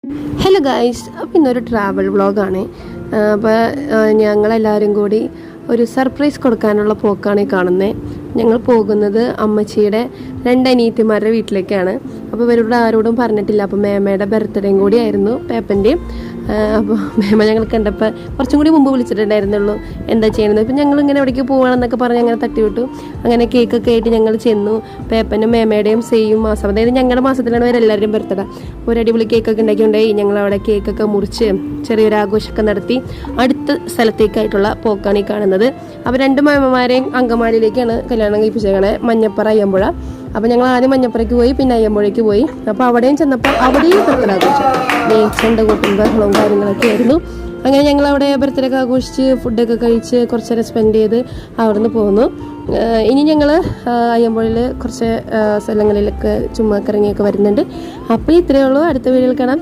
Hello guys, അപ്പോൾ ഇന്നൊരു travel വ്ളോഗാണ്. അപ്പോൾ ഞങ്ങളെല്ലാവരും കൂടി ഒരു സർപ്രൈസ് കൊടുക്കാനുള്ള പോക്കാണ് ഈ കാണുന്നത്. ഞങ്ങൾ പോകുന്നത് അമ്മച്ചിയുടെ 2 അനിയത്തിമാരുടെ വീട്ടിലേക്കാണ്. അപ്പോൾ ഇവരോട് ആരോടും പറഞ്ഞിട്ടില്ല. അപ്പോൾ മേമയുടെ ബർത്ത്ഡേയും കൂടി ആയിരുന്നു പേപ്പൻ്റെയും. അപ്പോൾ മേമ ഞങ്ങൾ കണ്ടപ്പോൾ കുറച്ചും കൂടി മുമ്പ് വിളിച്ചിട്ടുണ്ടായിരുന്നുള്ളൂ എന്താ ചെയ്യുന്നത്. ഇപ്പം ഞങ്ങളിങ്ങനെ എവിടേക്ക് പോകണമെന്നൊക്കെ പറഞ്ഞ് അങ്ങനെ തട്ടിവിട്ടു. അങ്ങനെ കേക്കൊക്കെ ആയിട്ട് ഞങ്ങൾ ചെന്നു. പേപ്പനും മേമയുടെയും സെയിം മാസം, അതായത് ഞങ്ങളുടെ മാസത്തിലാണ് ഇവരെല്ലാവരുടെയും ബർത്ത്ഡേ. ഒരു അടിപൊളി കേക്കൊക്കെ ഉണ്ടാക്കിയിട്ടുണ്ടായി. ഞങ്ങളവിടെ കേക്കൊക്കെ മുറിച്ച് ചെറിയൊരു ആഘോഷമൊക്കെ നടത്തി അടുത്ത സ്ഥലത്തേക്കായിട്ടുള്ള പോക്കാണ് ഈ കാണുന്നത്. അപ്പോൾ 2 മേമമാരെയും അങ്കമാലിയിലേക്കാണ് കല്യാണം കഴിപ്പിച്ചേക്കണേ, മഞ്ഞപ്പുറ അയ്യമ്പുഴ. അപ്പോൾ ഞങ്ങൾ ആദ്യം മഞ്ഞപ്പുറയ്ക്ക് പോയി, പിന്നെ അയ്യമ്പുഴയ്ക്ക് പോയി. അപ്പോൾ അവിടെയും ചെന്നപ്പോൾ അവിടെയും ബർത്ത്ഡേ ആഘോഷം, നെയ്ച്ചണ്ട കൂട്ടും ബഹളവും കാര്യങ്ങളൊക്കെ ആയിരുന്നു. അങ്ങനെ ഞങ്ങൾ അവിടെ ബർത്ത്ഡേ ഒക്കെ ആഘോഷിച്ച് ഫുഡൊക്കെ കഴിച്ച് കുറച്ച് നേരം സ്പെൻഡ് ചെയ്ത് അവിടെ നിന്ന് പോന്നു. ഇനി ഞങ്ങൾ അയ്യമ്പുഴയിൽ കുറച്ച് സ്ഥലങ്ങളിലൊക്കെ ചുമ്മാ കറങ്ങിയൊക്കെ വരുന്നുണ്ട്. അപ്പോൾ ഇത്രയേ ഉള്ളൂ. അടുത്ത വീഡിയോയിൽ കാണാം.